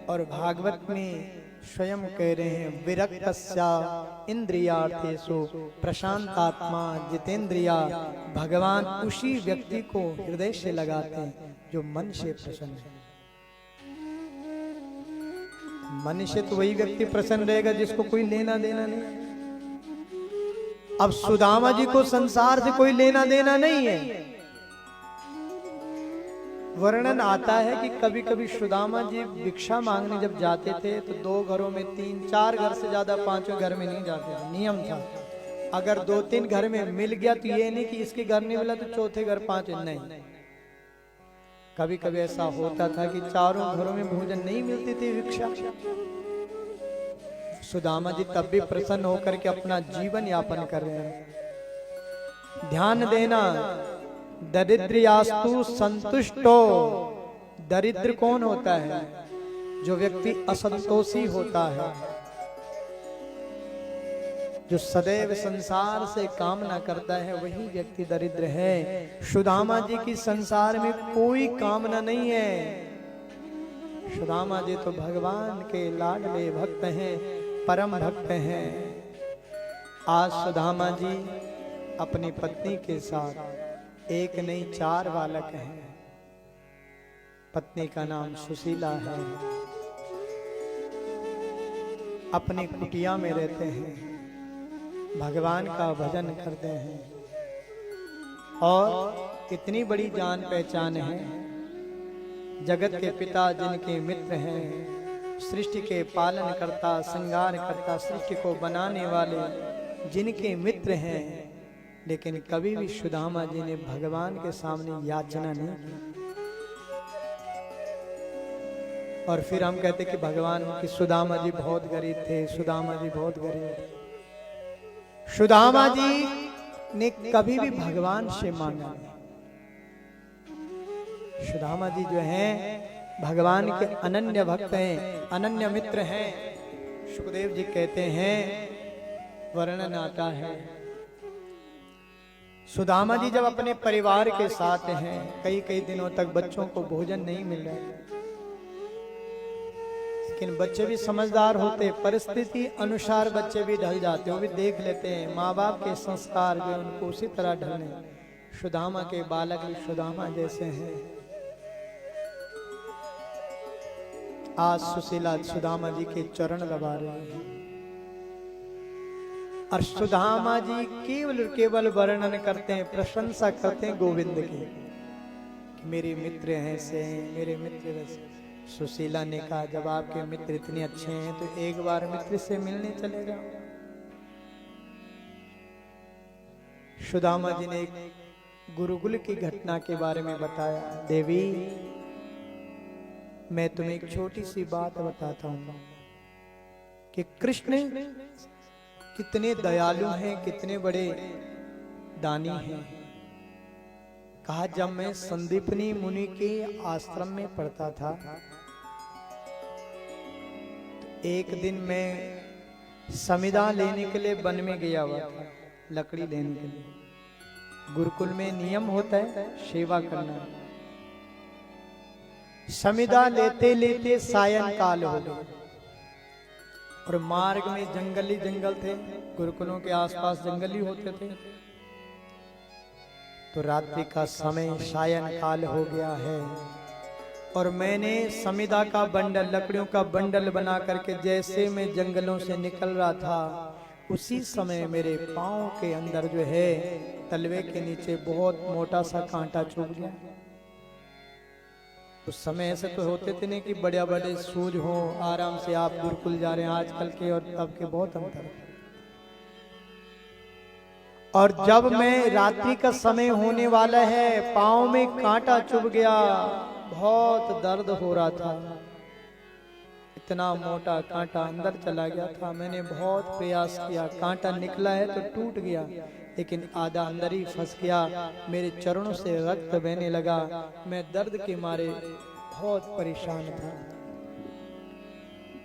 और भागवत में स्वयं कह रहे हैं विरक्तस्या इंद्रियार्थेषु प्रशांतात्मा जितेंद्रिया। भगवान उसी व्यक्ति को हृदय से लगाते हैं जो मन से प्रसन्न है। मन से तो वही व्यक्ति प्रसन्न रहेगा जिसको कोई लेना देना नहीं। अब सुदामा जी को संसार से कोई लेना देना नहीं है। वर्णन आता है कि कभी कभी सुदामा जी भिक्षा मांगने जब जाते थे तो 2 घरों में 3-4 घर से ज्यादा 5वें घर में नहीं जाते थे। नियम था अगर 2-3 घर में मिल गया तो ये नहीं कि इसके घर नहीं मिला तो चौथे घर 5वें, नहीं। कभी कभी ऐसा होता था कि चारों घरों में भोजन नहीं मिलती थी भिक्षा। सुदामा जी तब भी प्रसन्न होकर के अपना जीवन यापन कर रहे हैं। ध्यान देना, दरिद्रयास्तु संतुष्टो। दरिद्र कौन होता है? जो व्यक्ति असंतोषी होता है, जो सदैव संसार से कामना करता है, वही व्यक्ति दरिद्र है। सुदामा जी की संसार में कोई कामना नहीं है। सुदामा जी तो भगवान के लाडले भक्त हैं, परम भक्त हैं। आज सुदामा जी अपनी पत्नी के साथ 1 नहीं 4 बालक हैं। पत्नी का नाम सुशीला है। अपनी कुटिया में रहते हैं, भगवान का भजन करते हैं और इतनी बड़ी जान पहचान है। जगत के पिता जिनके मित्र हैं, सृष्टि के पालन करता, श्रृंगार करता, सृष्टि को बनाने वाले जिनके मित्र हैं, लेकिन कभी भी सुदामा जी ने भगवान के सामने याचना नहीं की। और फिर हम कहते कि भगवान की सुदामा जी बहुत गरीब थे, सुदामा जी बहुत गरीब थे। सुदामा जी ने कभी भी भगवान से मांगा नहीं। सुदामा जी जो हैं भगवान के अनन्य भक्त हैं, अनन्य मित्र हैं। सुखदेव जी कहते हैं, वर्णन आता है, सुदामा जी जब अपने परिवार के साथ हैं, कई दिनों तक बच्चों को भोजन नहीं मिल रहा, लेकिन बच्चे भी समझदार होते, परिस्थिति अनुसार बच्चे भी ढल जाते, वो भी देख लेते हैं माँ बाप के संस्कार जो उनको उसी तरह ढलने। सुदामा के बालक भी सुदामा जैसे हैं। आज सुशीला सुदामा जी के चरण दबा रहे हैं और सुदामा जी केवल वर्णन करते हैं, प्रशंसा करते हैं गोविंद की कि मेरे मित्र हैं से, मेरे मित्र वैसे। सुशीला ने कहा, जब आपके मित्र इतने अच्छे हैं तो एक बार मित्र से मिलने चले जाओ। सुदामा जी ने एक गुरुकुल की घटना के बारे में बताया। देवी, मैं तुम्हें एक छोटी सी बात बताता हूं कि कृष्ण कितने दयालु हैं, कितने बड़े दानी हैं। कहा, जब मैं संदीपनी मुनि के आश्रम में पढ़ता था, तो एक दिन मैं समिधा लेने के लिए वन में गया हुआ था, लकड़ी लेने के लिए। गुरुकुल में नियम होता है सेवा करना। समिधा लेते लेते सायंकाल हो गया और मार्ग में जंगल ही जंगल थे, गुरुकुलों के आसपास जंगल ही होते थे। तो रात्रि का समय सायंकाल हो गया है और मैंने समिधा का बंडल, लकड़ियों का बंडल बना करके जैसे मैं जंगलों से निकल रहा था, उसी समय मेरे पांव के अंदर जो है तलवे के नीचे बहुत मोटा सा कांटा चुभ गया। उस समय ऐसे तो होते थे नहीं कि बड़े बड़े सूज हो, आराम से आप गुरुकुल जा रहे हैं। आजकल के और तब के बहुत अंतर है। और जब मैं रात्रि का समय होने वाला है, पांव में कांटा चुभ गया, बहुत दर्द हो रहा था। इतना मोटा कांटा अंदर चला गया था। मैंने बहुत प्रयास किया, कांटा निकला है तो टूट गया, लेकिन आधा अंदर ही फंस गया। मेरे चरणों से रक्त बहने लगा। मैं दर्द के मारे बहुत परेशान था।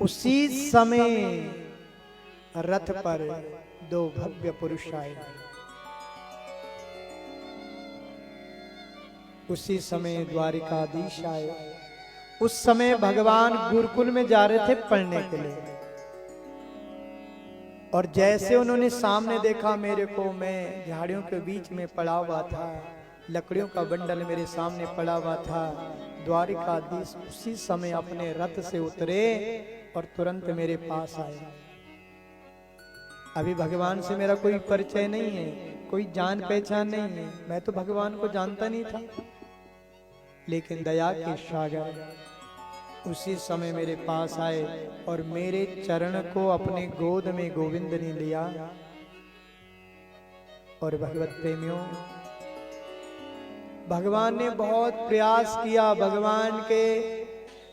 उसी समय रथ पर 2 भव्य पुरुष आए। उसी समय द्वारिकाधीश आए उस समय भगवान गुरुकुल में जा रहे थे पढ़ने के लिए, और जैसे उन्होंने सामने देखा मेरे को, मैं झाड़ियों के बीच में पड़ा हुआ था, लकड़ियों का बंडल मेरे सामने पड़ा हुआ था, द्वारिकाधीश उसी समय अपने रथ से उतरे और तुरंत मेरे पास आए। अभी भगवान से मेरा कोई परिचय नहीं है, कोई जान पहचान नहीं है, मैं तो भगवान को जानता नहीं था, लेकिन दया के सागर उसी समय मेरे पास आए और मेरे चरण को अपने गोद में गोविंद ने लिया। और भगवत प्रेमियों, भगवान ने बहुत प्रयास किया, भगवान के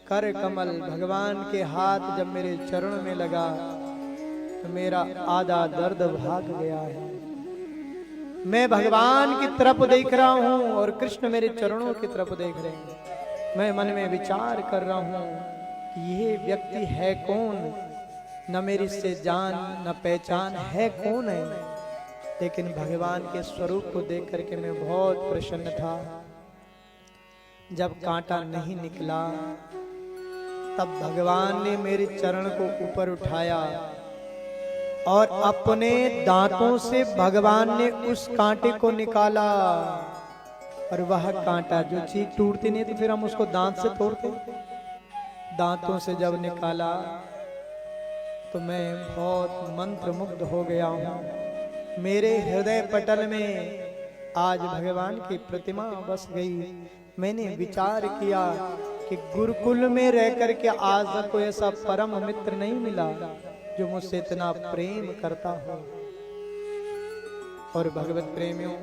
कर कमल, भगवान के हाथ जब मेरे चरण में लगा तो मेरा आधा दर्द भाग गया है। मैं भगवान की तरफ देख रहा हूं और कृष्ण मेरे चरणों की तरफ देख रहे हैं। मैं मन में विचार कर रहा हूं कि यह व्यक्ति है कौन, न मेरी से जान न पहचान है, कौन है। लेकिन भगवान के स्वरूप को देख करके मैं बहुत प्रसन्न था। जब कांटा नहीं निकला तब भगवान ने मेरे चरण को ऊपर उठाया और अपने दांतों से भगवान ने उस कांटे को निकाला। और वह कांटा, जो चीज टूटती नहीं तो फिर हम उसको दांत से तोड़ते, दांतों से जब निकाला तो मैं बहुत मंत्र मुग्ध हो गया हूँ। मेरे हृदय पटल में आज भगवान की प्रतिमा बस गई। मैंने विचार किया कि गुरुकुल में रह करके आज तक कोई ऐसा परम मित्र नहीं मिला जो मुझसे इतना प्रेम करता हो। और भगवत प्रेमियों,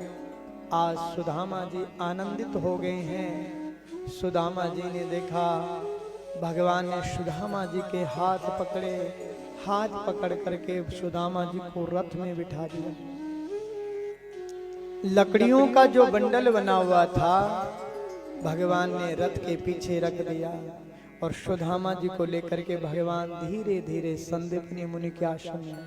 आज सुदामा जी आनंदित हो गए हैं। सुदामा जी ने देखा भगवान ने सुदामा जी के हाथ पकड़े, हाथ पकड़ करके सुदामा जी को रथ में बिठा दिया। लकड़ियों का जो बंडल बना हुआ था भगवान ने रथ के पीछे रख दिया और सुदामा जी को लेकर के भगवान धीरे धीरे संदीपनी मुनि के आश्रम में।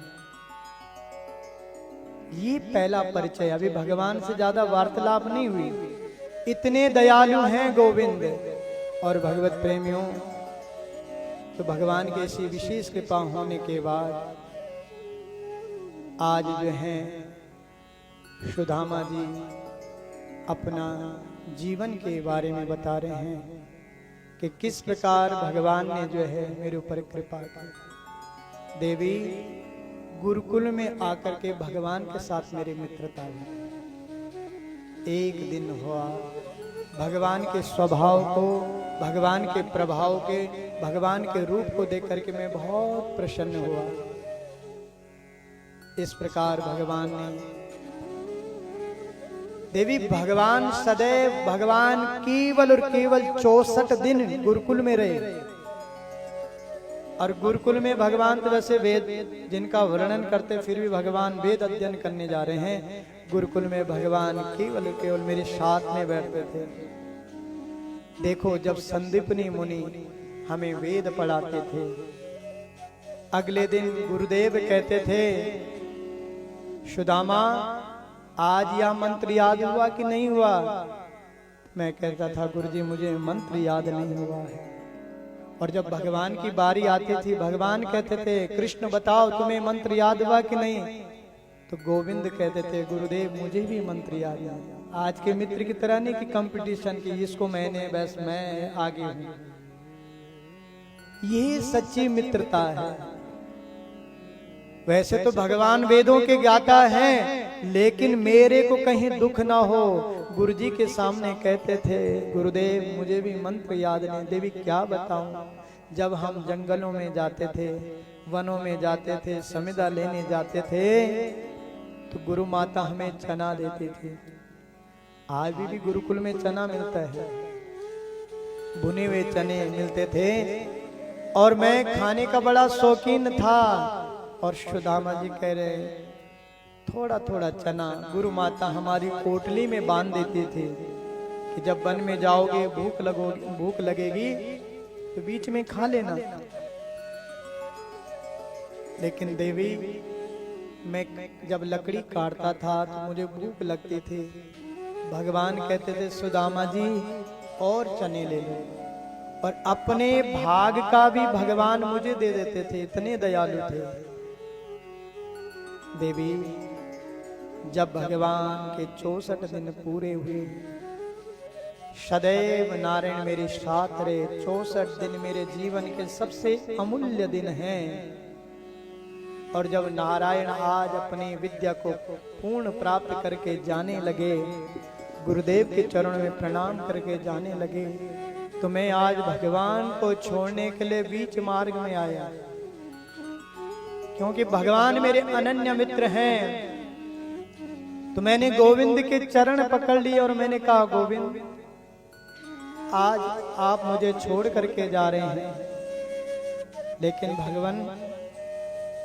ये पहला परिचय, अभी भगवान से ज्यादा वार्तालाप नहीं हुई। इतने दयालु हैं गोविंद। और भगवत प्रेमियों, तो भगवान की ऐसी विशेष कृपा होने के बाद आज जो है सुदामा जी अपना जीवन के बारे में बता रहे हैं कि किस प्रकार भगवान ने जो है मेरे ऊपर कृपा की। देवी, गुरुकुल में आकर के भगवान के साथ मेरी मित्रता हुई। एक दिन हुआ, भगवान के स्वभाव को, भगवान के प्रभाव के, भगवान के रूप को देख करके मैं बहुत प्रसन्न हुआ। इस प्रकार भगवान ने, देवी भगवान सदैव, भगवान केवल और केवल 64 दिन गुरुकुल में रहे। और गुरुकुल में भगवान तो वैसे वेद जिनका वर्णन करते, फिर भी भगवान वेद अध्ययन करने जा रहे हैं। गुरुकुल में भगवान केवल केवल मेरे साथ में बैठते थे। देखो, जब संदीपनी मुनि हमें वेद पढ़ाते थे, अगले दिन गुरुदेव कहते थे, सुदामा आज यह मंत्र याद हुआ कि नहीं हुआ? मैं कहता था, गुरुजी मुझे मंत्र याद नहीं हुआ है। और जब भगवान की बारी आती थी, भगवान कहते थे, कृष्ण बताओ तुम्हें मंत्र याद हुआ कि नहीं? तो गोविंद कहते थे, गुरुदेव मुझे भी मंत्र याद है। आज के मित्र की तरह नहीं कि कंपटीशन की, इसको मैंने, बस मैं आगे हूं। ये सच्ची मित्रता है। वैसे तो भगवान वेदों के ज्ञाता हैं, लेकिन मेरे को कहीं दुख ना हो, गुरुजी के सामने कहते थे, गुरुदेव मुझे भी मंत्र याद नहीं। देवी क्या बताऊं, जब हम जंगलों में जाते थे, वनों में जाते थे, समिधा लेने जाते थे, तो गुरु माता हमें चना देती थी। आज भी गुरुकुल में चना मिलता है, भुने हुए चने मिलते थे, और मैं खाने का बड़ा शौकीन था। और सुदामा जी कह रहे, थोड़ा थोड़ा चना गुरु माता हमारी पोटली में बांध देती थी कि जब वन में जाओगे, भूख लगेगी तो बीच में खा लेना। लेकिन देवी, मैं जब लकड़ी काटता था तो मुझे भूख लगती थी। भगवान कहते थे, सुदामा जी और चने ले लो। और अपने भाग का भी भगवान मुझे दे देते थे, इतने दयालु थे। देवी, जब भगवान के 64 दिन पूरे हुए, सदैव नारायण मेरे साथ रहे। 64 दिन मेरे जीवन के सबसे अमूल्य दिन हैं। और जब नारायण आज अपनी विद्या को पूर्ण प्राप्त करके जाने लगे, गुरुदेव के चरणों में प्रणाम करके जाने लगे, तो मैं आज भगवान को छोड़ने के लिए बीच मार्ग में आया, क्योंकि भगवान मेरे अनन्य मित्र हैं। तो मैंने गोविंद के चरण पकड़ लिए और मैंने कहा, गोविंद, आज आप मुझे छोड़ करके जा रहे हैं, लेकिन भगवान,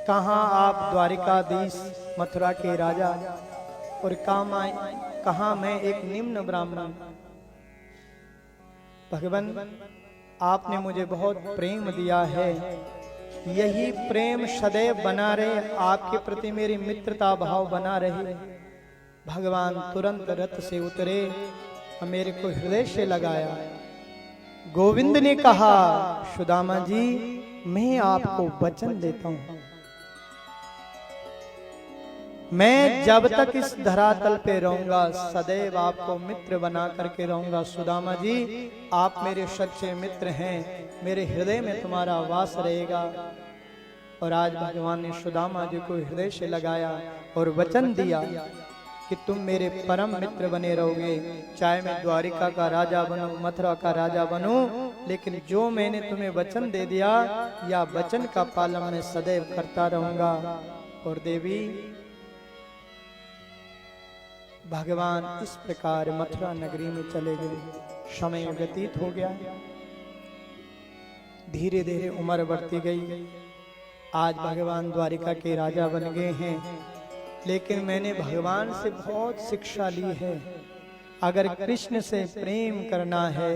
कहाँ आप द्वारिकाधीश, मथुरा के राजा, और कहाँ मैं एक निम्न ब्राह्मण। भगवान, आपने मुझे बहुत प्रेम दिया है, यही प्रेम सदैव बना रहे, आपके प्रति मेरी मित्रता भाव बना रहे। भगवान तुरंत रथ से उतरे और मेरे को हृदय से लगाया। गोविंद ने कहा, सुदामा जी, मैं आपको वचन देता हूं, मैं जब तक इस धरातल पे रहूंगा सदैव आपको मित्र बना करके रहूंगा। सुदामा जी, आप मेरे सच्चे मित्र हैं, मेरे हृदय में तुम्हारा वास रहेगा। और आज भगवान ने सुदामा जी को हृदय से लगाया और वचन दिया कि तुम मेरे परम मित्र बने रहोगे, चाहे मैं द्वारिका का राजा बनूं, मथुरा का राजा बनूं, लेकिन जो मैंने तुम्हें वचन दे दिया, या वचन का पालन मैं सदैव करता रहूंगा। और देवी, भगवान इस प्रकार मथुरा नगरी में चले गए। समय व्यतीत हो गया, धीरे धीरे उम्र बढ़ती गई। आज भगवान द्वारिका के राजा बन गए हैं, लेकिन मैंने भगवान से बहुत शिक्षा ली है। अगर कृष्ण से प्रेम करना है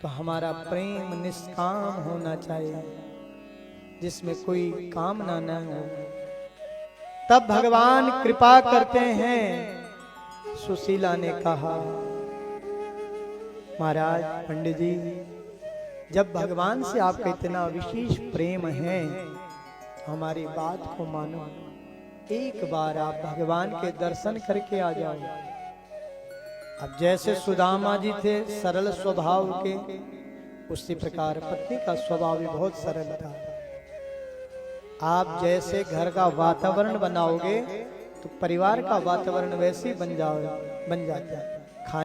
तो हमारा प्रेम निष्काम होना चाहिए, जिसमें कोई कामना न हो, तब भगवान कृपा करते हैं। सुशीला ने कहा, महाराज, पंडित जी, जब भगवान से आपका इतना विशेष प्रेम है, हमारी बात को मानो, एक बार आप भगवान के दर्शन करके आ जाओ। अब जैसे सुदामा जी थे सरल स्वभाव के, उसी प्रकार पत्नी का स्वभाव भी बहुत सरल था। आप जैसे घर का वातावरण बनाओगे तो परिवार का वातावरण वैसे ही बन जाता है।